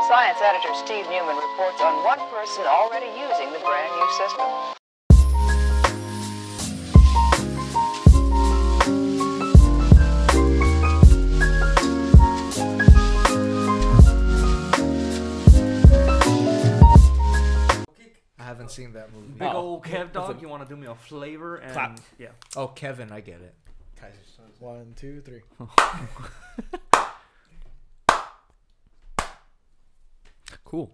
Science editor Steve Newman reports on one person already using the brand new system. I haven't seen that movie. Big old Kev dog, you want to do me a flavor? And Clap. Yeah. Oh, Kevin, I get it. 1, 2, 3. Cool.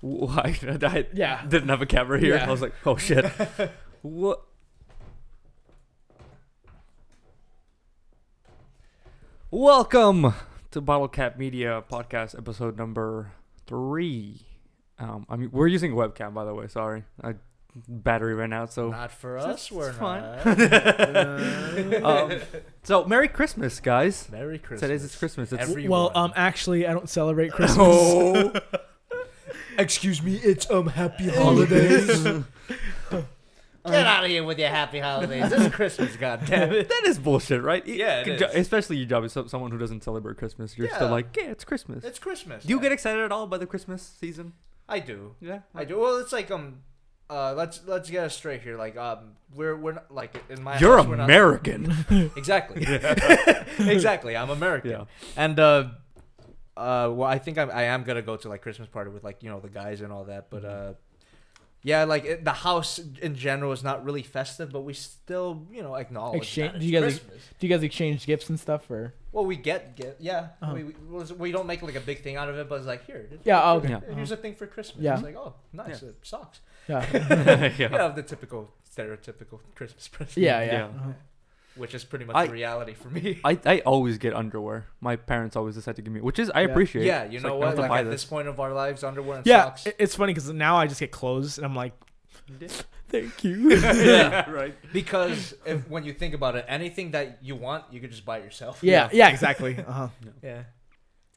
I Yeah. didn't have a camera here. Yeah. I was like, oh shit. What? Welcome to Bottle Cap Media Podcast, episode number 3. I mean, we're using a webcam, by the way. Sorry, battery ran out, so Not for us, we're it's fine. not. So Merry Christmas, guys. Merry Christmas. Today's Christmas. It's Everyone. Well, actually, I don't celebrate Christmas. Oh. Excuse me, it's Happy Holidays. Get out of here with your Happy Holidays. This is Christmas, goddammit. That is bullshit, right? Yeah, it is. Especially your job as someone who doesn't celebrate Christmas. You're still Yeah. like, yeah, it's Christmas. It's Christmas. Do you yeah. get excited at all by the Christmas season? I do. Yeah, I do. Well, it's like let's get us straight here. Like we're not like in my You're house, we're not- American. Exactly. Exactly. I'm American. Yeah. And well, I think I am gonna go to like Christmas party with like the guys and all that. But yeah, like the house in general is not really festive, but we still acknowledge Exchange? that Do it's you guys Christmas. do you guys exchange gifts and stuff, or? Well, we get yeah. Uh-huh. We don't make like a big thing out of it, but it's like here. Yeah. Oh, okay. Yeah. Here's a thing for Christmas. Yeah. It's like, oh, nice. Yeah. It sucks. Yeah. Yeah, the typical stereotypical Christmas present. Yeah. Yeah. Yeah. Which is pretty much I- the reality for me. I always get underwear. My parents always decide to give me, which is I Yeah. appreciate. Yeah, It's you know like, I what? don't have to Like buy at this point of our lives, underwear and Yeah. socks. It's funny because now I just get clothes and I'm like, thank you. Yeah. right. Because when you think about it, anything that you want, you could just buy yourself. Yeah. Yeah. Exactly. Uh-huh. Yeah.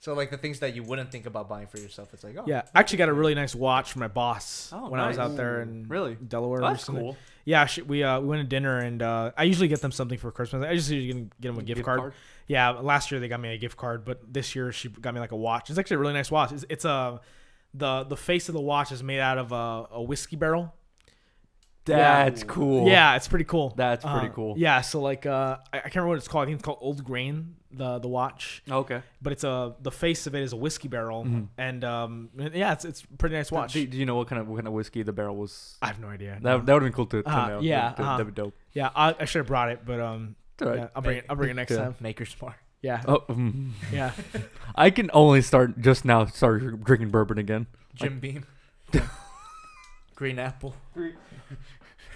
So like the things that you wouldn't think about buying for yourself, it's like, oh. Yeah. I actually got a really nice watch from my boss Oh, when I was nice. out there in Really? Delaware. That's recently. cool. Yeah. We went to dinner and I usually get them something for Christmas. I just usually get them a gift card. Yeah, last year they got me a gift card, but this year she got me like a watch. It's actually a really nice watch. It's the face of the watch is made out of a whiskey barrel. That's cool. Yeah, it's pretty cool. That's pretty cool. Yeah, so like I can't remember what it's called. I think it's called Old Grain, the watch. Okay. But it's the face of it is a whiskey barrel, and yeah, it's a pretty nice watch. Do you know what kind of whiskey the barrel was? I have no idea. That would have been cool to know. yeah, That'd be dope. Yeah, I should have brought it, but It's all right. yeah, I'll bring it next Yeah. time. Maker smart. Yeah, Oh, yeah. I can only start drinking bourbon again. Jim Beam. Green apple.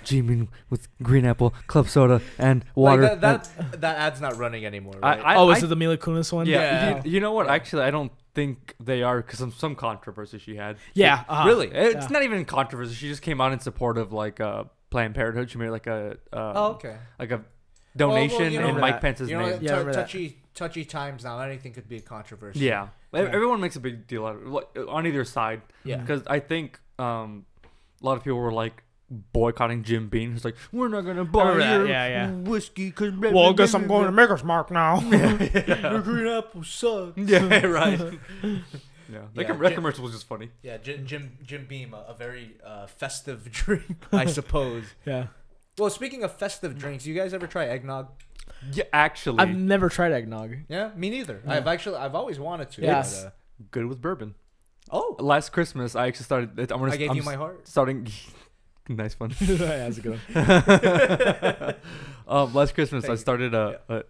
G-Bean with green apple, club soda, and water. Like that ad's not running anymore, right? Oh, is it the Mila Kunis one? Yeah. Yeah. You know what? Actually, I don't think they are because of some controversy she had. Yeah. Really? It's Yeah. not even controversy. She just came out in support of like Planned Parenthood. She made like a Oh, okay. like a donation you know in that. Mike Pence's You know, name. Yeah, I remember that. touchy times now. Anything could be a controversy. Yeah. Everyone makes a big deal out of it, like, on either side. Yeah. Because I think a lot of people were like boycotting Jim Beam. He's like, we're not gonna buy remember that. your Yeah. whiskey. Cause Well, I guess I'm going to Maker's Mark now. The green apple sucks. Yeah, right. Yeah, Yeah, that commercial was just funny. Yeah, Jim Beam, a very festive drink, I suppose. Yeah. Well, speaking of festive drinks, you guys ever try eggnog? Yeah, actually, I've never tried eggnog. Yeah, me neither. Yeah. I've always wanted to. Yeah. but, good with bourbon. oh, Last Christmas, I actually started. I gave you my heart. Starting. Nice one. That's a good one. Last Christmas, Thank I you. started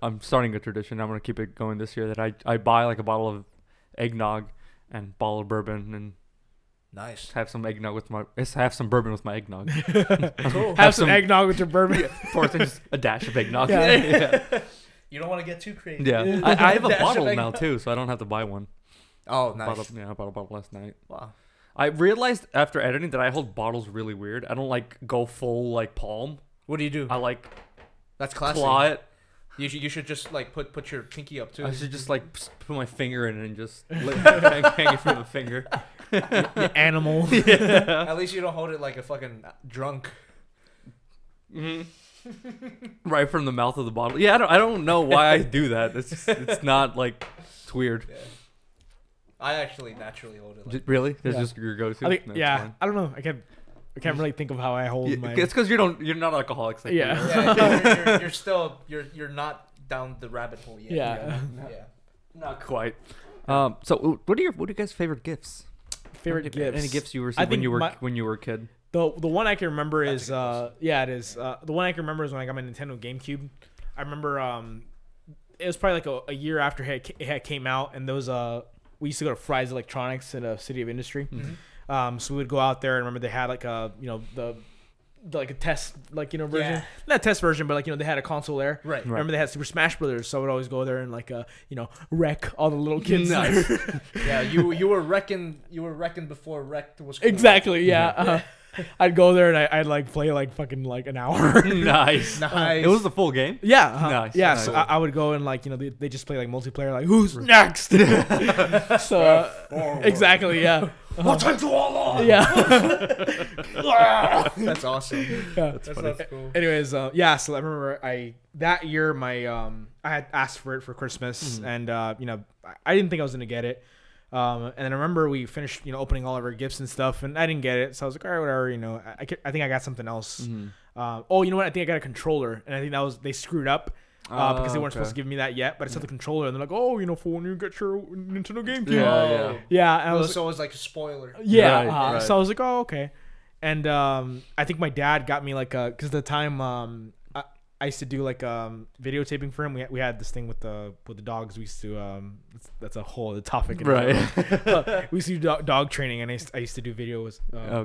I'm starting a tradition. I'm gonna keep it going this year. That I buy like a bottle of eggnog and bottle of bourbon and Nice. have some eggnog with my. Have some bourbon with my eggnog. Cool. Have some eggnog with your bourbon. Fourth, and just a dash of eggnog. Yeah. Yeah. You don't want to get too crazy. Yeah. I have a Dash of bottle now eggnog. too, so I don't have to buy one. Oh, nice. I bought a bottle last night. Wow. I realized after editing that I hold bottles really weird. I don't like go full like palm. What do you do? I like That's classic. claw it. You should just like put your pinky up too. I should just like put my finger in it and just hang it from the finger. You animal. At least you don't hold it like a fucking drunk. Right from the mouth of the bottle. Yeah, I don't know why I do that. It's not like it's weird. Yeah. I actually naturally hold it. Like Really? That's Yeah. just your go-to? I think, That's yeah. fine. I don't know. I can't really think of how I hold my. It's because you're not alcoholics. Like Yeah. we are. yeah, you're still you're not down the rabbit hole yet. Yeah. Yeah. Not quite. So what are your guys' favorite gifts? Favorite gifts. Any gifts you I received think when you were a kid? The one I can remember That's is a good yeah, it is. The one I can remember is when I got my Nintendo GameCube. I remember it was probably like a year after it had came out, and those we used to go to Fry's Electronics in a City of Industry. Mm-hmm. So we would go out there, and remember they had like a the like a test version, Yeah. not test version, but they had a console there. Right. Remember they had Super Smash Brothers, so I would always go there and wreck all the little kids. Nice. Yeah, you were wrecking before wrecked was cool. Exactly. Yeah. I'd go there and I'd like play like fucking like an hour. Nice. Nice. It was the full game. Yeah. Nice, Yeah. nice. So I would go and they just play like multiplayer. Like who's next? So exactly. Yeah. What time to Allah? Yeah. That's awesome. Yeah. That's cool. Anyways, yeah. So I remember that year I had asked for it for Christmas, and I didn't think I was gonna get it. And then I remember we finished opening all of our gifts and stuff, and I didn't get it, so I was like, all right, whatever. I think I got something else. Oh, you know what? I think I got a controller, and I think they screwed up. Because they weren't supposed to give me that yet, but I saw the controller, and they're like, "Oh, for when you get your Nintendo GameCube." Yeah. And I was So it was like a spoiler. yeah. Right. So I was like, "Oh, okay." And I think my dad got me because at the time I used to do like videotaping for him. We had this thing with the dogs. We used to that's a whole other topic. Right. We used to do dog training, and I used to do videos.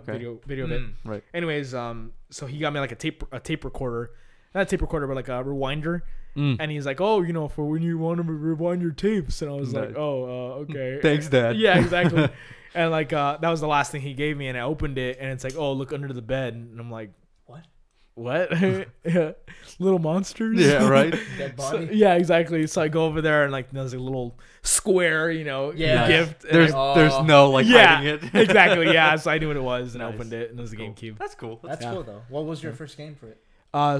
Video of it. Right. Anyways, so he got me like a tape recorder, not a tape recorder, but like a rewinder. And he's like, "Oh, for when you want to rewind your tapes." And I was like, "Oh, okay." Thanks, Dad. Yeah, exactly. And that was the last thing he gave me, and I opened it, and it's like, "Oh, look under the bed," and I'm like, "What? Little monsters?" Yeah, right. Dead So, body. yeah, exactly. So I go over there, and there's a little square, Yeah. gift. and There's no hiding it. exactly. Yeah, so I knew what it was, and I Nice. opened it, and it was a Cool. GameCube. That's cool. That's Yeah. cool though. What was your first game for it?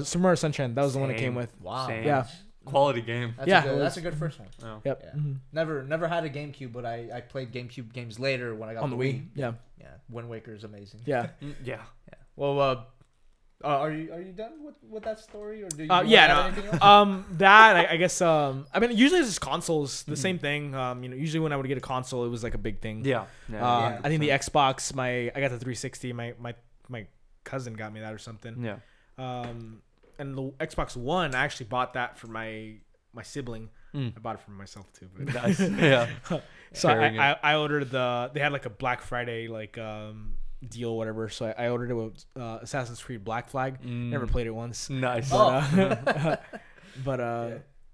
Summer Sunshine. That was the one it Same. came with. Wow. Same. Yeah. Quality game. That's Yeah, a good, it that's was- a good first one. Oh. Yep. Yeah. Mhm. Never had a GameCube, but I played GameCube games later when I got On the Wii. Yeah. Yeah, Wind Waker is amazing. Yeah. Yeah. Well, are you done with that story, or do you? Yeah. add anything else? That I guess. I mean, usually it's just consoles. The same thing. Usually when I would get a console, it was like a big thing. Yeah. Yeah. I think the Xbox. I got the 360. My cousin got me that or something. Yeah. And the Xbox One, I actually bought that for my sibling. Mm. I bought it for myself too. But Nice. Yeah. so Sharing it. I ordered they had like a Black Friday deal or whatever. So I ordered it with Assassin's Creed Black Flag. Never played it once. Nice. But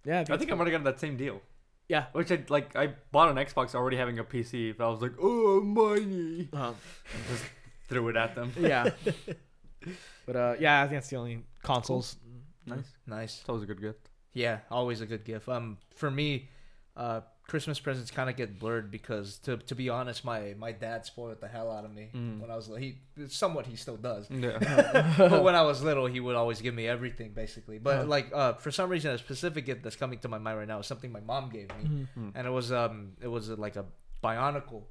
yeah. I think I might have gotten that same deal. Yeah. Which I bought an Xbox already having a PC, but I was like, oh, money. And just threw it at them. Yeah. But yeah, I think that's the only consoles. Nice. It's always a good gift. Yeah, always a good gift. For me, Christmas presents kind of get blurred because to be honest, my dad spoiled the hell out of me when I was little. He still does. Yeah. But when I was little, he would always give me everything basically. But for some reason, a specific gift that's coming to my mind right now is something my mom gave me, and it was like a Bionicle.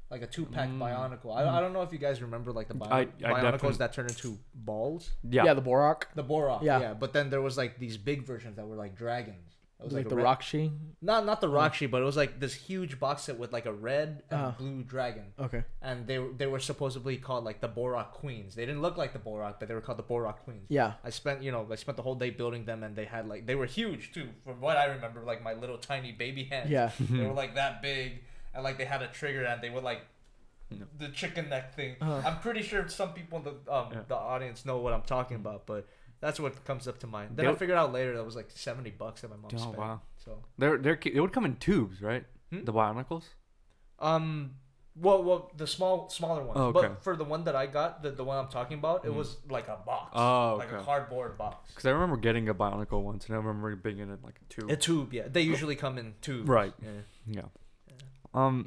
Like a 2-pack Bionicle. I don't know if you guys remember like the I Bionicles definitely- that turn into balls. Yeah. The Borak. The Borak. Yeah. Yeah. But then there was like these big versions that were like dragons. It was Like a the red- Rakshi. Not the Rakshi, but it was like this huge box set with like a red and blue dragon. Okay. And they were supposedly called like the Borak Queens. They didn't look like the Borak, but they were called the Borak Queens. Yeah. I spent the whole day building them, and they were huge too. From what I remember, like my little tiny baby hands. Yeah. They were like that big, and like they had a trigger, and they would like the chicken neck thing. I'm pretty sure some people in the audience know what I'm talking about, but that's what comes up to mind. Then I figured out later that was like $70 that my mom Oh, spent. wow. So They would come in tubes, right? The Bionicles? well, the smaller ones. Oh, okay. But for the one that I got, the one I'm talking about, it was like a box. Oh, like a okay. cardboard box. Because I remember getting a Bionicle once, and I remember being in it like a tube. A tube, yeah. They usually come in tubes. Right. Yeah. I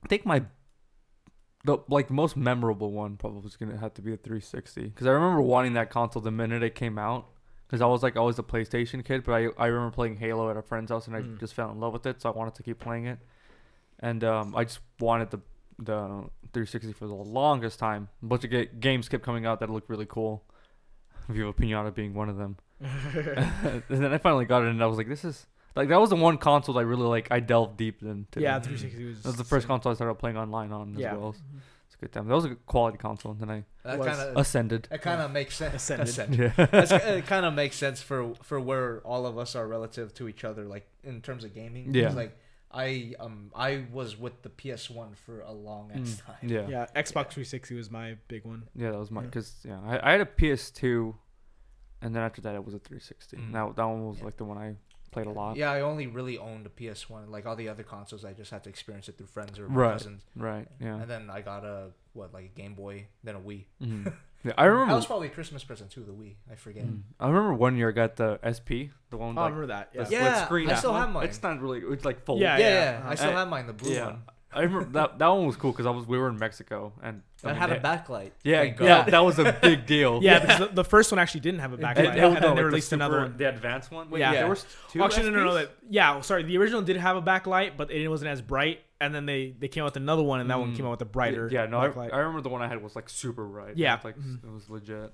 think the most memorable one probably is gonna have to be the 360, because I remember wanting that console the minute it came out, because I was always a PlayStation kid, but I remember playing Halo at a friend's house, and I just fell in love with it, so I wanted to keep playing it. and I just wanted the 360 for the longest time. A bunch of games kept coming out that looked really cool. Viva Pinata being one of them. And then I finally got it, and I was like, this is like that was the one console that I really like. I delved deep into. Yeah, 360 was. That was the first console I started playing online on as well. It's a good time. That was a good quality console, and then I ascended. It kind of makes sense. Ascended. Yeah. It kind of makes sense for where all of us are relative to each other, like in terms of gaming. Yeah. Like I was with the PS1 for a long ass time. Yeah. Yeah, Xbox 360 was my big one. Yeah, that was my because I had a PS2, and then after that it was a 360. Now that one was like the one I played a lot. Yeah, I only really owned a PS1. Like all the other consoles, I just had to experience it through friends or cousins. Right. Yeah. And then I got a Game Boy, then a Wii. Yeah, I remember. That was probably a Christmas present too. The Wii, I forget. I remember one year I got the SP, the one. Oh, I remember that. the Yeah. split screen. I still have mine. It's not really. It's like full. Yeah. I still have mine, the blue one. I remember that one was cool because we were in Mexico and That had a backlight. Yeah, Thank God. yeah, that was a big deal. Yeah, because the first one actually didn't have a backlight, and then they released another one. The advanced one. Wait, Yeah. there was two. Actually, no. SPs? Sorry. The original did have a backlight, but it wasn't as bright. And then they came out with another one, and that one came out with a brighter. Yeah, no, backlight. I remember the one I had was like super bright. Yeah. It was, like it was legit.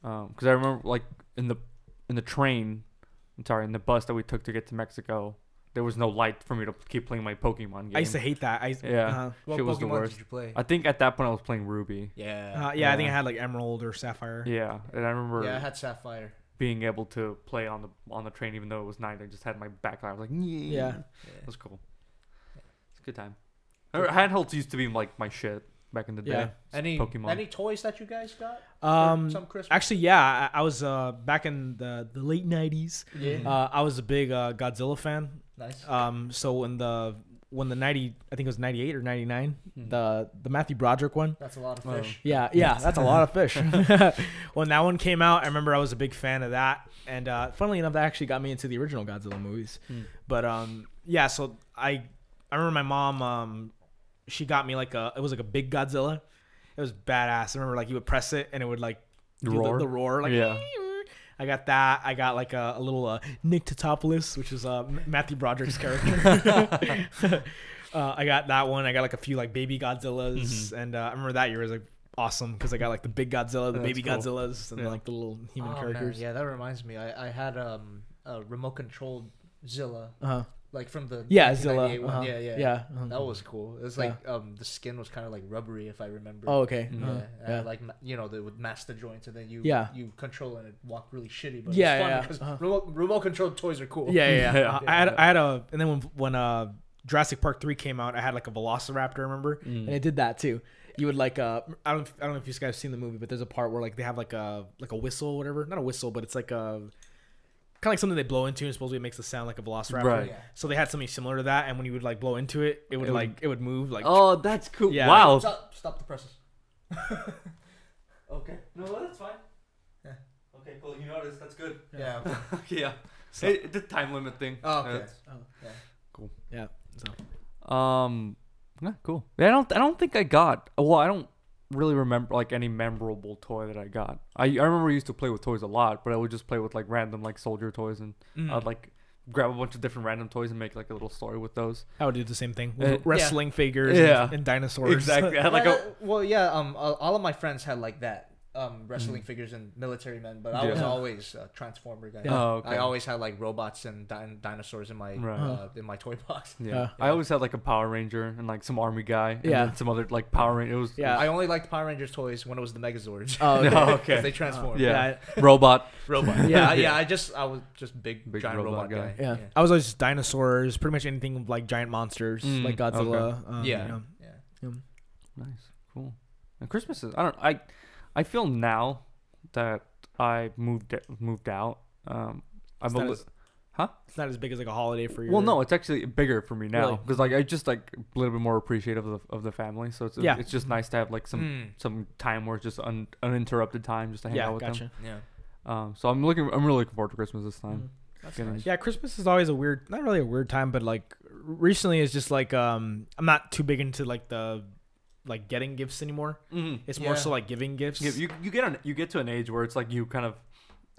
Because I remember like in the bus that we took to get to Mexico, there was no light for me to keep playing my Pokemon game. I used to hate that. What shit was the Pokemon worst. did you play? I think at that point I was playing Ruby. Yeah. I think I had like Emerald or Sapphire. Yeah, and I remember Yeah, I had Sapphire. being able to play on the train even though it was night. I just had my backlight. I was like, Yeah. It was cool. It's a good time. Handhelds used to be like my shit back in the day. Any Pokemon. Any toys that you guys got? For some Christmas? Actually, yeah, I was back in the late 90s. Yeah. I was a big Godzilla fan. Nice. So when the 90, I think it was 98 or 99, the Matthew Broderick one. That's a lot of fish. Yeah, that's a lot of fish. When that one came out, I remember I was a big fan of that, and funnily enough, that actually got me into the original Godzilla movies. But so I remember my mom, she got me it was like a big Godzilla. It was badass. I remember like you would press it and it would like do the roar. Like, yeah. I got that. I got like a little Nick Totopoulos, which is Matthew Broderick's character. I got that one. I got like a few like baby Godzillas, and I remember that year was like awesome because I got like the big Godzilla, the baby Godzillas, and like the little human characters. Man. Yeah, that reminds me. I had a remote controlled Zilla. Like from the Zilla. 1998 one. Yeah. That was cool. It was like the skin was kind of like rubbery if I remember. Oh, okay. Like they would mask the joints and then you control and it walked really shitty. But it's fun because remote controlled toys are cool. Yeah. I had a and then when Jurassic Park 3 came out, I had like a Velociraptor, remember? And it did that too. You would like I don't know if you guys have seen the movie, but there's a part where like they have like a whistle or whatever. Not a whistle, but it's like a kind of like something they blow into and supposedly it makes the sound like a Velociraptor. Right. Yeah. So they had something similar to that, and when you would like blow into it, it would move like. Oh, that's cool. Yeah. Wow. Stop the presses. Okay. No, that's fine. Yeah. Okay, cool. You noticed. That's good. Yeah. Okay. Yeah. So, the time limit thing. Oh, okay. Yeah. Cool. Yeah. So. Yeah, cool. I don't think I got. Well, I don't really remember like any memorable toy that I got. I remember I used to play with toys a lot, but I would just play with like random like soldier toys, and I'd like grab a bunch of different random toys and make like a little story with those. I would do the same thing with wrestling figures and dinosaurs. Exactly. I had like all of my friends had like that. Wrestling figures and military men, but I was always a Transformer guy. Oh, okay. I always had like robots and dinosaurs in my toy box. Yeah. I always had like a Power Ranger and like some army guy. And then some other like Power Ranger. It was I only liked Power Rangers toys when it was the Megazords. Oh, okay. Okay. They transformed. Robot. Yeah. I was just big giant robot guy. Yeah. I was always dinosaurs, pretty much anything like giant monsters, like Godzilla. Okay. Nice. Cool. And Christmas is I feel now that I moved out. It's not as big as like a holiday for you. Well, no, it's actually bigger for me now because like I just like a little bit more appreciative of the family. So it's just nice to have like some time where it's just uninterrupted time just to hang out with them. Yeah. So I'm really looking forward to Christmas this time. That's nice. Yeah, Christmas is always not really a weird time, but like recently it's just like I'm not too big into like the like getting gifts anymore. It's more so like giving gifts. You get to an age where it's like you kind of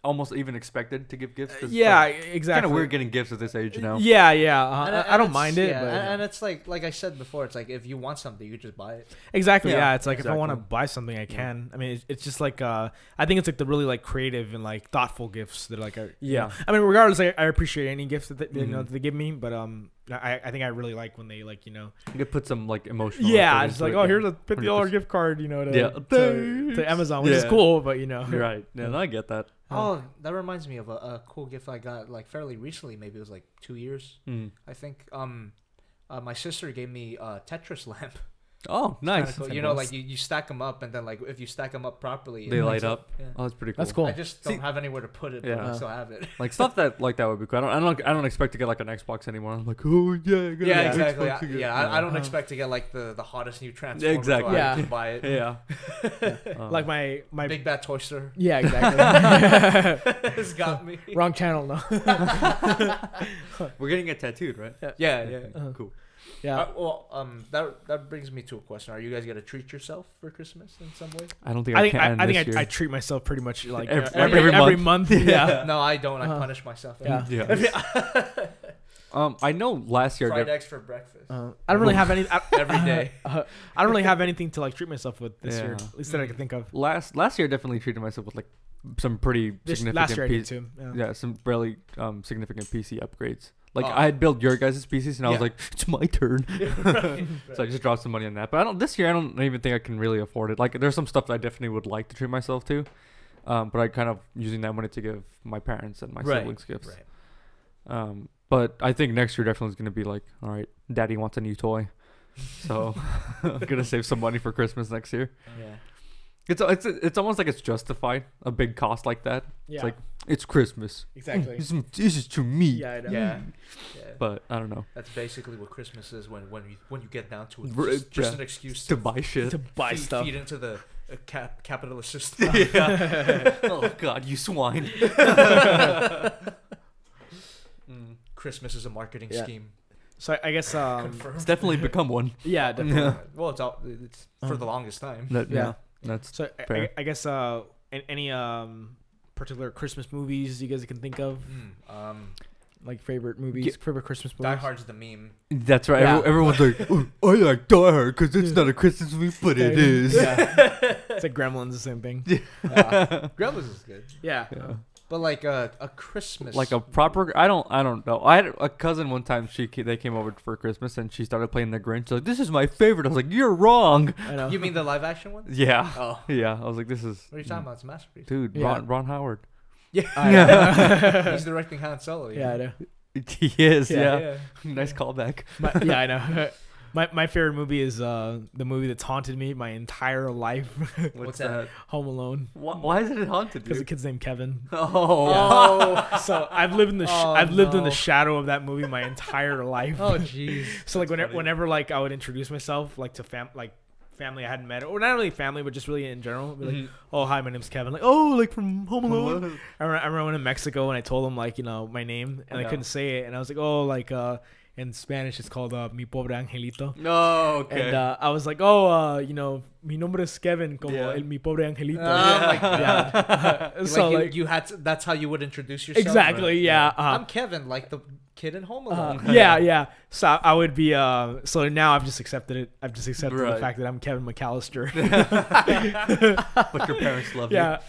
almost even expected to give gifts. Yeah, It's exactly. kind of weird getting gifts at this age now. Yeah, yeah. And I don't it's- mind it, yeah, but and it's like I said before, it's like if you want something, you could just buy it. exactly. Yeah, Yeah, it's like if I want to exactly. buy something, I can. I mean, it's just like I think it's like the really like creative and like thoughtful gifts that like are. Yeah. I mean, regardless, I appreciate any gifts that they, Mhm. that they give me, but I think I really like when they like You could put some like emotional. yeah, effort it's into like it, oh yeah. here's a $50 100%. gift card, to Yeah. to Amazon, which is Yeah. cool, but You're right. Yeah, no, I get that. Oh, that reminds me of a cool gift I got like fairly recently. Maybe it was like 2 years, Mm. I think. My sister gave me a Tetris lamp. Oh, nice. Cool. You know, like you stack them up, and then like if you stack them up properly, They it light lights up. Yeah. Oh, that's pretty cool. That's cool. I just don't See- have anywhere to put it, Yeah. but I still have it. Like stuff that would be cool. I don't expect to get like an Xbox anymore. I'm like, oh yeah, I got Yeah, an exactly. Xbox again. I don't expect to get like the hottest new transformer. Exactly. So I Yeah. can buy it. Yeah. like my Big bad toy store yeah, exactly. has got me. Wrong channel, no. We're getting it tattooed, right? Yeah. Cool. Yeah. That brings me to a question. Are you guys gonna treat yourself for Christmas in some way? I don't think I think can I this think year. I treat myself pretty much like Every every month. month. Yeah. No, I don't. I Uh-huh. punish myself. Yeah. Yeah. I know last year. Fried eggs for breakfast I don't really have any. every day. I don't really have anything to like treat myself with this year, Yeah. at least that I can think of. Last year, I definitely treated myself with like some pretty significant. Last year I did piece- too. Yeah. Yeah, some really significant PC upgrades. Like Oh. I had built your guys' PCs, and I was Yeah. like, it's my turn. Right. So I just dropped some money on that. But this year I don't even think I can really afford it. Like there's some stuff that I definitely would like to treat myself to, but I kind of using that money to give my parents and my Right, siblings gifts. Right. But I think next year definitely is gonna be like, all right, Daddy wants a new toy, so I'm gonna save some money for Christmas next year. Yeah. It's almost like it's justified a big cost like that. Yeah. It's like it's Christmas. Exactly. This is to me. Yeah. I know. Yeah. But I don't know. That's basically what Christmas is when you get down to it. Br- Just yeah. an excuse To buy shit. To buy stuff. feed into the capitalist system. Yeah. Oh God, you swine. Christmas is a marketing Yeah. scheme. So I guess Confirmed. It's definitely become one. yeah, definitely. Yeah. Well, it's for the longest time. Yeah. That's So fair. I guess any particular Christmas movies you guys can think of, like favorite movies, favorite Christmas movies. Die Hard's the meme. That's right. Yeah. Everyone's like, oh, I like Die Hard because it's not a Christmas movie, but it is. Yeah. It's like Gremlins, the same thing. Gremlins is good, Yeah. Yeah. but like a Christmas, Like a proper. I don't know. I had a cousin one time. They came over for Christmas and she started playing The Grinch. She's like, this is my favorite. I was like, you're wrong. I know. You mean the live action one? Yeah. Oh, Yeah. I was like, this is. what are you talking about? It's a masterpiece. Dude, Yeah. Ron Howard. Yeah, he's directing Han Solo. Yeah, I know. He is. Yeah. Yeah. Nice callback. Yeah, I know. My favorite movie is the movie that's haunted me my entire life. What's that? Home Alone. Why is it haunted? Because the Dude? kid's named Kevin. Oh. So I've lived in the Oh, I've lived in the no. shadow of that movie my entire life. Oh, jeez. So like That's funny. whenever like I would introduce myself like to family I hadn't met, or not really family, but just really in general, I'd be like, oh hi, my name's Kevin. Like, oh, like from Home Alone. I remember I went to Mexico and I told them like my name and I Yeah. couldn't say it, and I was like, oh, like in Spanish it's called Mi Pobre Angelito. No. Okay. And I was like, oh, mi nombre es Kevin, como Yeah. el mi pobre angelito. Oh my Yeah. So like you had to, that's how you would introduce yourself. exactly, yeah. I'm Kevin, like the kid in Home Alone. Yeah. So I would be. So now I've just accepted it. I've just accepted the Right. fact that I'm Kevin McAllister. But your parents love you. Yeah,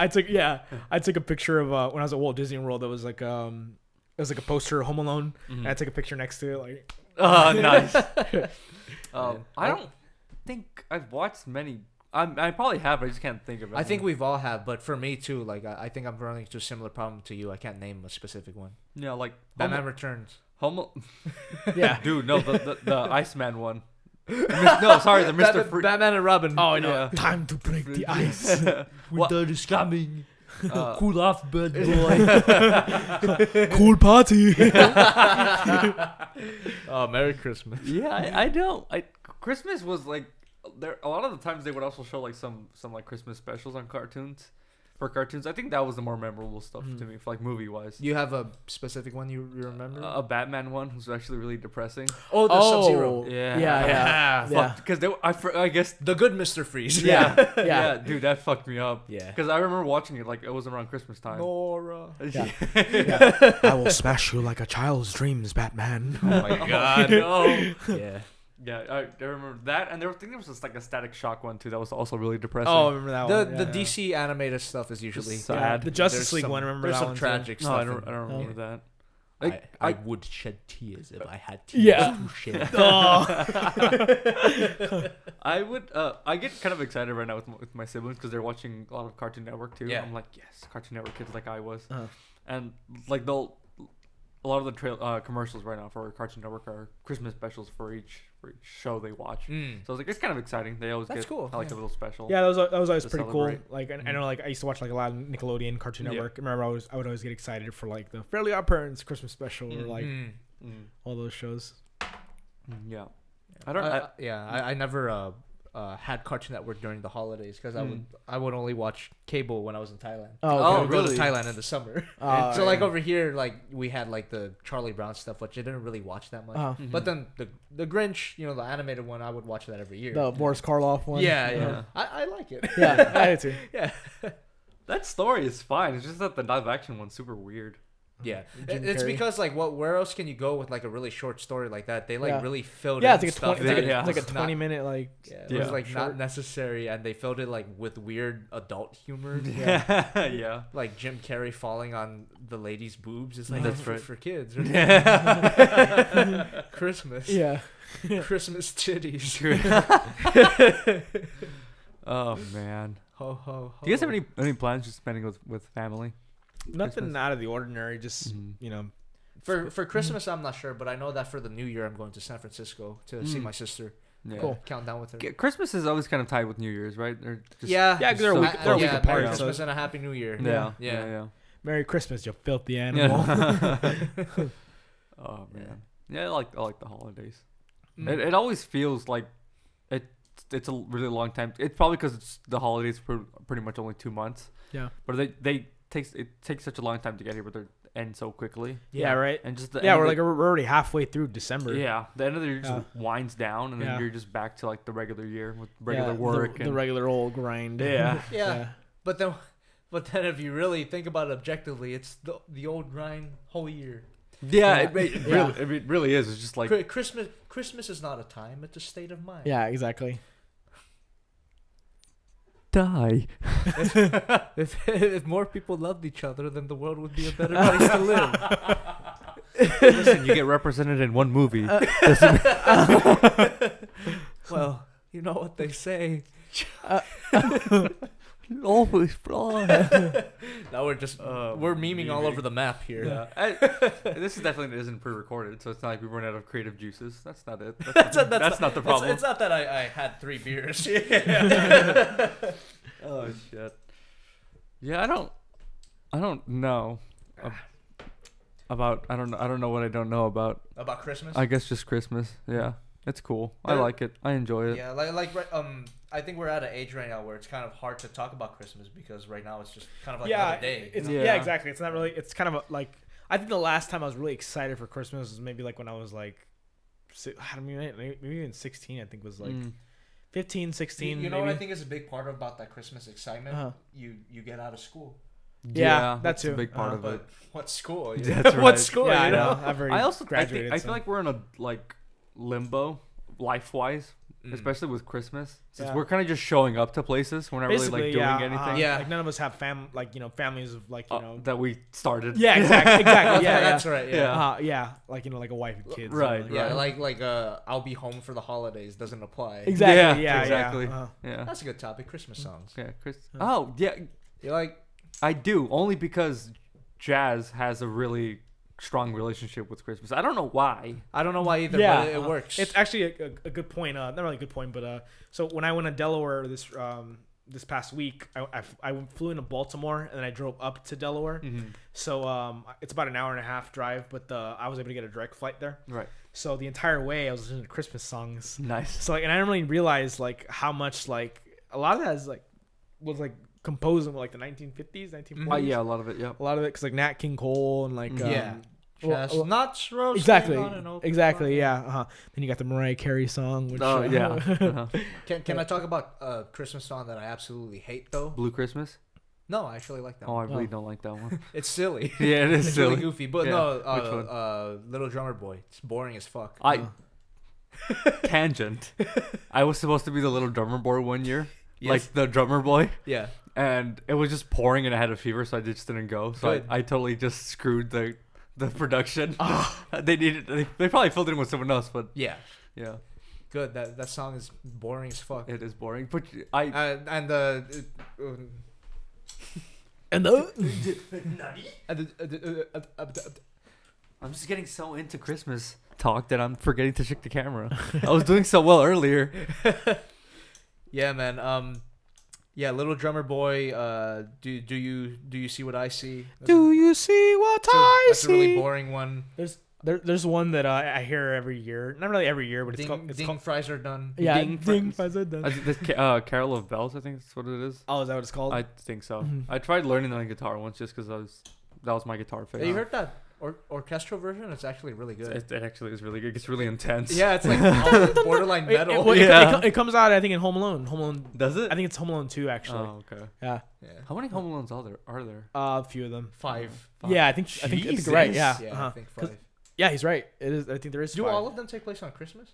I took a picture of when I was at Walt Disney World. That was like it was like a poster of Home Alone, and I took a picture next to it. Like, Oh, nice. I don't think I've watched many. I probably have, but I just can't think of it. I think we've all have, but for me too, like I think I'm running into a similar problem to you. I can't name a specific one. Yeah, like Batman Returns. yeah. Dude, no, the Iceman one. No, sorry, the Mr. Free. Batman and Robin. Oh, I know. Yeah. Time to break the ice. Winter is coming. Cool off, bad boy. Cool party. Oh, Merry Christmas. Yeah, I don't. Christmas was like there. A lot of the times they would also show like some like Christmas specials on cartoons. For cartoons, I think that was the more memorable stuff to me, for like movie wise. You have a specific one you remember? A Batman one was actually really depressing. Oh, the Sub-Zero. Yeah. Because I guess The good Mr. Freeze. yeah, dude, that fucked me up. Yeah. Because I remember watching it like it was around Christmas time. Nora. I will smash you like a child's dreams, Batman. Oh my god. No. Yeah. Yeah, I remember that, and I think there was just like a Static Shock one too. That was also really depressing. Oh, I remember that one. The DC animated stuff is usually Just sad. The Justice There's League some- one. Remember There's that some one? tragic No, stuff. I don't remember that. I I would shed tears if I had tears Yeah. to shed. I would. I get kind of excited right now with my siblings because they're watching a lot of Cartoon Network too. Yeah. I'm like, yes, Cartoon Network kids like I was, Uh-huh. and like a lot of the commercials right now for Cartoon Network are Christmas specials for each show they watch. So I was like, it's kind of exciting. They always That's get cool, like a little special. Yeah, that was always To pretty celebrate. cool. Like, I know, like I used to watch like a lot of Nickelodeon, Cartoon Yeah. Network. I remember I would always get excited for like the Fairly Odd Parents Christmas special or like all those shows. Yeah. I don't. I never had Cartoon Network during the holidays because I would only watch cable when I was in Thailand. Oh, I would go to really? Thailand in the summer. So like over here, like we had like the Charlie Brown stuff, which I didn't really watch that much. But then the Grinch, the animated one, I would watch that every year. the Boris Karloff one. Yeah. I like it. Yeah, I did too. Yeah. That story is fine. It's just that the live action one's super weird. Yeah, Jim it's Carrey. because like where else can you go with like a really short story like that? They like Yeah. really filled Yeah, in it's stuff. like a 20, Yeah. it's like a It's 20 not- minute like. Yeah, it Yeah. was like Short. not necessary, and they filled it like with weird adult humor. Yeah. Yeah. Like Jim Carrey falling on the lady's boobs is like That's for, right. for kids. Christmas. Yeah. Christmas titties. Oh man. Ho ho ho. Do you guys have any plans just spending with family? Nothing Christmas. out of the ordinary. Just For Christmas? I'm not sure, but I know that for the New Year I'm going to San Francisco to see my sister. Yeah. Cool. Count down with her. Christmas is always kind of tied with New Year's, right? They're just, Yeah, Yeah, 'cause they're a So- week- they're a week yeah, apart, Merry so- Christmas and a Happy New Year. Yeah. Yeah. Yeah. Merry Christmas, you filthy animal. Oh man. Yeah, I like the holidays. Mm. It always feels like it's a really long time. It's probably because it's the holidays for pretty much only 2 months. Yeah. But it takes such a long time to get here, but they end so quickly. Yeah, right. And just the Yeah, end we're of like we're already halfway through December. yeah, the end of the year just Yeah. winds down, and then Yeah. you're just back to like the regular year with Yeah, regular work the and regular old grind. Yeah. Yeah. But then if you really think about it objectively, it's the old grind whole year. yeah, Yeah. It really is. It's just like Christmas is not a time; it's a state of mind. Yeah, exactly. die. If more people loved each other, then the world would be a better place to live. Listen, you get represented in one movie. Well, you know what they say. Always flawed. Now we're memeing all over the map here. Yeah. This is definitely isn't pre-recorded, so it's not like we run out of creative juices. That's not it. That's not the problem. It's not that I had 3 beers. Oh shit. Yeah, I don't know about I don't know what I don't know about. About Christmas. I guess just Christmas. Yeah, it's cool. I There- like it. I enjoy it. Yeah, I think we're at an age right now where it's kind of hard to talk about Christmas because right now it's just kind of like yeah, another day. it's, you know? yeah, exactly. It's not really. It's kind of like I think the last time I was really excited for Christmas was maybe like when I was like, I don't mean maybe even 16. I think was like 15, 16. You know what maybe. I think is a big part about that Christmas excitement? Uh-huh. You get out of school. Yeah, that that's too. a big part of But it. what school? That's what right. school? Yeah, I you know. know? I've already I also graduated. I feel like we're in a like limbo life-wise. Mm. Especially with Christmas, since Yeah. we're kind of just showing up to places. We're not really like doing anything. Yeah. Like none of us have families of like that we started. Yeah, exactly. Yeah, That's right. Yeah. Yeah. like like a wife and kids. Right, Yeah, like I'll be home for the holidays doesn't apply. Exactly. Yeah, Yeah, exactly. Yeah. Yeah. That's a good topic. Christmas songs. Yeah, Chris. Oh, yeah. You like? I do only because Jazz has a really strong relationship with Christmas. I don't know why. I don't know why either, Yeah, but it works. It's actually a good point. Not really a good point, but so when I went to Delaware this past week, I flew into Baltimore and then I drove up to Delaware. So it's about an hour and a half drive, but I was able to get a direct flight there. Right. So the entire way I was listening to Christmas songs. Nice. So and I didn't really realize like how much like a lot of that is was like composed in like the 1950s, 1940s. Yeah, a lot of it. Yeah. A lot of it, because like Nat King Cole and like Chestnuts roasting exactly, on an open exactly, fire. yeah. Then you got the Mariah Carey song. Which, Oh yeah. Uh-huh. Can I talk about a Christmas song that I absolutely hate though? Blue Christmas. No, I actually like that Oh, one. I really don't like that one. It's silly. Yeah, it is It's silly. really goofy. But Yeah. no, Which one? Little Drummer Boy. It's boring as fuck. Tangent. I was supposed to be the little drummer boy one year, Yes. like the drummer boy, Yeah. and it was just pouring and I had a fever, so I just didn't go. So Good. I totally just screwed the production. They probably filled it in with someone else, but Yeah. yeah, Good. That song is boring as fuck. it is boring. But I And and I'm just getting so into Christmas talk that I'm forgetting to check the camera. I was doing so well earlier. yeah, man. Yeah, Little Drummer Boy. Do you see what I see? do you see what I That's see? a really boring one. There's one that I hear every year. Not really every year, but it's Ding called fries are done. yeah, Ding Ding Fries. Fries Are Done. Carol of Bells, I think that's what it is. Oh, is that what it's called? I think so. Mhm. I tried learning on guitar once just because that was my guitar phase. Hey, you heard that orchestral version? It's actually really good. It actually is really good. It gets really intense. Yeah, it's like almost borderline metal. It comes out, I think, in Home Alone. Home Alone. Does it? I think it's Home Alone 2, actually. Oh, okay. Yeah. Yeah. How many Home Alones are there? A few of them. 5. Yeah, I think you're right. Yeah. Yeah, Uh-huh. I think 5. Yeah, he's right. It is. I think there is. Do 5. all of them take place on Christmas?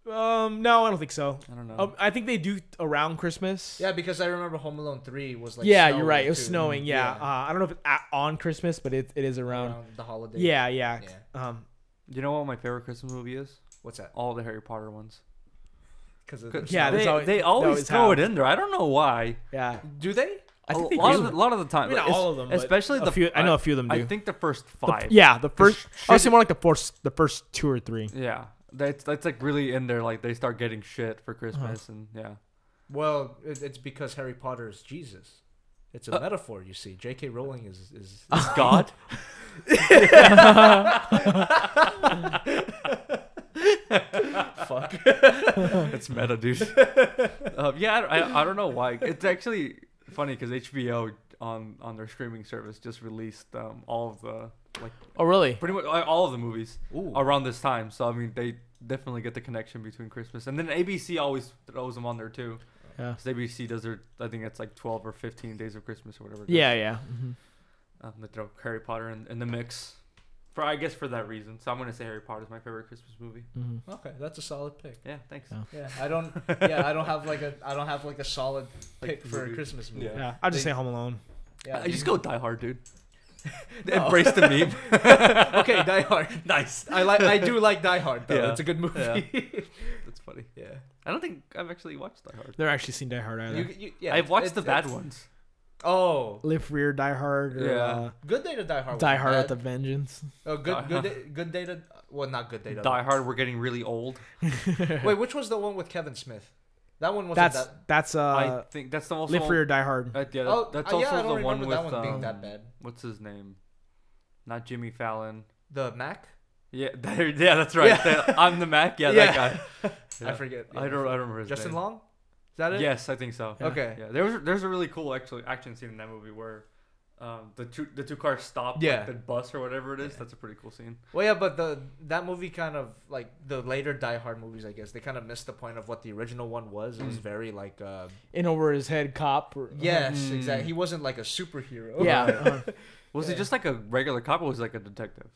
No, I don't think so. I don't know. I think they do around Christmas. Yeah, because I remember Home Alone 3 was like yeah, snowing you're right. It was too. snowing. Yeah. Yeah. I don't know if it's on Christmas, but it is around. the holiday. Yeah, yeah. Yeah. You know what my favorite Christmas movie is? What's that? All the Harry Potter ones. Because Yeah, there's always- they they always always throw have. it in there. I don't know why. Yeah. do they? I think a they lot do. of the time. I mean, not all of them, but especially a the few. I know a few of them do. I think the first 5. The first. I would shit- say more like the first 2 or 3. Yeah, that's like really in there. Like they start getting shit for Christmas and yeah. Well, it's because Harry Potter is Jesus. It's a metaphor, you see. J.K. Rowling is God. fuck. It's meta, dude. Yeah, I don't know why. It's actually funny because HBO on their streaming service just released all of the Oh, really? pretty much all of the movies Ooh. around this time. So I mean, they definitely get the connection between Christmas, and then ABC always throws them on there too. Yeah. Because ABC does their, I think it's like 12 or 15 days of Christmas or whatever. Yeah, yeah. They throw Harry Potter in the mix. I guess for that reason. So I'm gonna say Harry Potter is my favorite Christmas movie. Okay, that's a solid pick. Yeah, thanks. Yeah. Yeah, I don't have like a solid pick for a movie. Christmas movie. Yeah. Yeah. I'll just say Home Alone. Yeah, I just go Die Hard, dude. No. Embrace the meme. Okay, Die Hard. Nice. I do like Die Hard though. Yeah. It's a good movie. That's funny. Yeah. I don't think I've actually watched Die Hard. Never actually seen Die Hard either. Yeah. I've watched the bad ones. Oh, Live Free Die Hard. Or, Yeah. Good Day to Die Hard. Die wasn't Hard bad. with a Vengeance. Oh, good day to. Well, not Good Day to. Die Hard, we're getting really old. Wait, which was the one with Kevin Smith? That one wasn't That's I think that's the most. Live Free or Die Hard. Yeah, Oh, that's yeah, also I don't the one remember with that one being that bad. what's his name? Not Jimmy Fallon. The Mac. Yeah, yeah, that's right. Yeah. I'm the Mac. Yeah, Yeah. that guy. I Yeah. forget. I don't remember his Justin name. Long. Is that it? Yes, I think so. Okay. Yeah, there's a really cool action scene in that movie where the two cars stop Yeah. like the bus or whatever it is. Yeah. That's a pretty cool scene. Well, yeah, but that movie kind of like the later Die Hard movies, I guess they kind of missed the point of what the original one was. It was very like. In over his head cop. Yes, Mm. exactly. He wasn't like a superhero. Yeah. Was he Yeah. just like a regular cop or was he like a detective?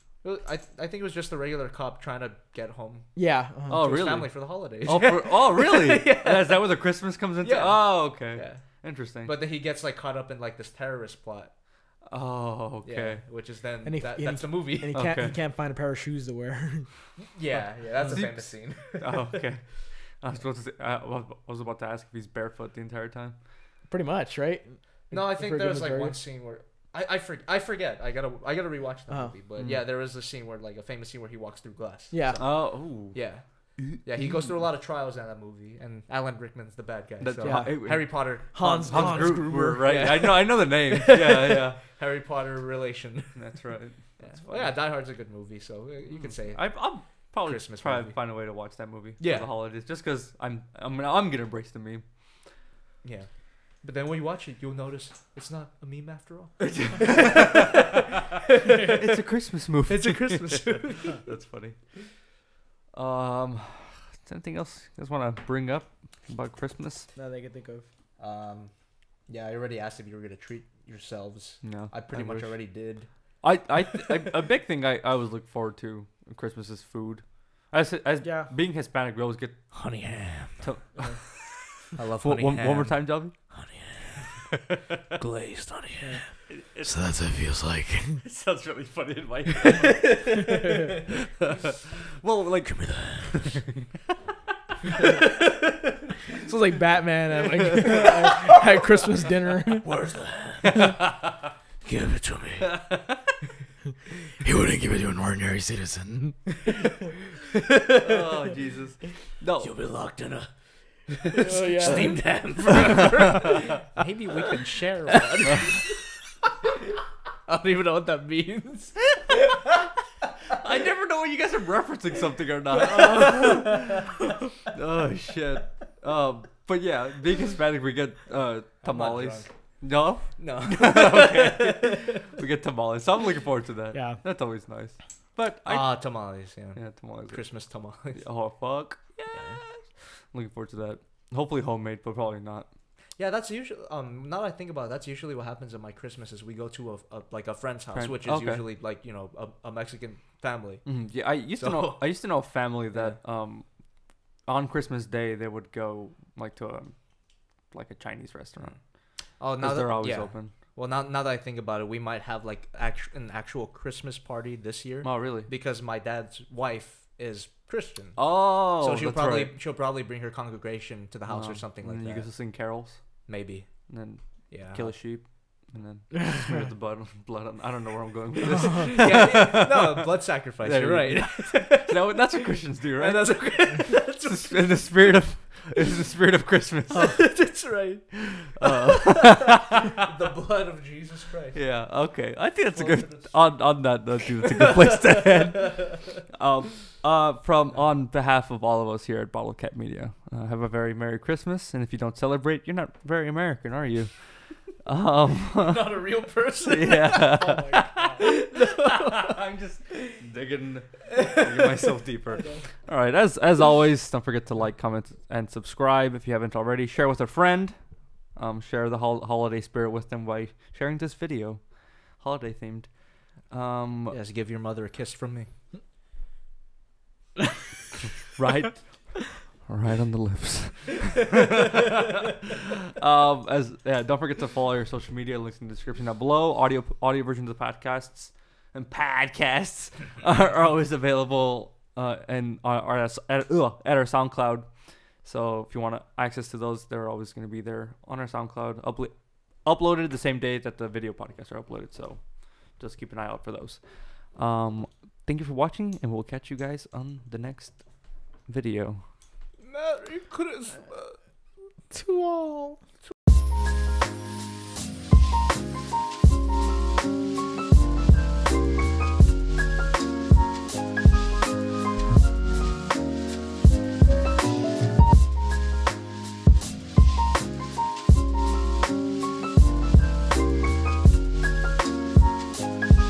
I think it was just a regular cop trying to get home Yeah. Oh, to his really? family for the holidays. Oh, really? Yeah. Is that where the Christmas comes into? Yeah. Oh, okay. Yeah. Interesting. But then he gets like caught up in like this terrorist plot. Oh, okay. Yeah, which is then And that's the movie. And he Okay. can't find a pair of shoes to wear. Yeah, that's a See- famous scene. Oh, okay. I was supposed to say, I was about to ask if he's barefoot the entire time. Pretty much, right? No, I For think a there good was like majority. one scene where I forget. I gotta rewatch the Oh. movie. But yeah, there was a scene where like a famous scene where he walks through glass. Yeah. Oh, ooh. Yeah. Yeah, he goes through a lot of trials in that movie, and Alan Rickman's the bad guy. That's- So yeah. Harry Potter, Hans Gruber, right? Yeah. I know the name. Yeah. Harry Potter relation. That's right. Yeah. Well, yeah, Die Hard's a good movie, so you can say it. I'll probably Christmas try movie. to find a way to watch that movie Yeah. for the holidays, just because I'm gonna embrace the meme. Yeah. But then when you watch it, you'll notice it's not a meme after all. It's a Christmas movie. It's a Christmas movie. That's funny. Anything else you guys want to bring up about Christmas? Now that I can think of. Yeah, I already asked if you were gonna treat yourselves. No, I pretty much already did. A big thing I always look forward to at Christmas is food. As being Hispanic, we always get Honey ham. I love one honey ham. more time, Jelby. Honey ham. Glazed honey ham. So that's what it feels like. It sounds really funny in my head. Well, like, Give me that. Sounds like Batman at Christmas dinner. Where's the ham? Give it to me. He wouldn't give it to an ordinary citizen. oh Jesus, no. You'll be locked in a yeah. steamed ham forever. Maybe we can share one. I don't even know what that means. I never know when you guys are referencing something or not. Oh shit. But yeah, being Hispanic, we get tamales. No? No. Okay. We get tamales. So I'm looking forward to that. Yeah. That's always nice. But tamales, yeah. yeah, tamales. Christmas tamales. Oh fuck. Yes. I'm looking forward to that. Hopefully homemade, but probably not. Yeah, that's usually now that I think about it, that's usually what happens at my Christmas is we go to a friend's house, which is usually like, you know, a Mexican family. Mm-hmm. Yeah, I used to know a family that on Christmas Day they would go like to a Chinese restaurant. Oh, now they're always open. Well, now that I think about it, we might have like an actual Christmas party this year. Oh, really? Because my dad's wife is Christian. Oh, so she'll right. probably bring her congregation to the house or something like and that. You get to sing carols. Maybe. And then kill a sheep. And then smear the blood on. I don't know where I'm going with this. No, blood sacrifice. You're right. No, that's what Christians do, right? And that's in the spirit of Christmas. That's right. The blood of Jesus Christ. Yeah. Okay. I think that's a good. On that note, dude, it's a good place to end. On behalf of all of us here at Bottle Cap Media, have a very Merry Christmas. And if you don't celebrate, you're not very American, are you? Not a real person. Yeah. Oh my God. I'm just digging myself deeper. All right. As always, don't forget to like, comment, and subscribe if you haven't already. Share with a friend. Share the holiday spirit with them by sharing this video, holiday themed. Yes, give your mother a kiss from me. Right on the lips. Don't forget to follow your social media. Links in the description down below. Audio versions of podcasts are always available and are at our SoundCloud. So if you want access to those, they're always going to be there on our SoundCloud, uploaded the same day that the video podcasts are uploaded. So just keep an eye out for those. Thank you for watching, and we'll catch you guys on the next video. Merry Christmas To all.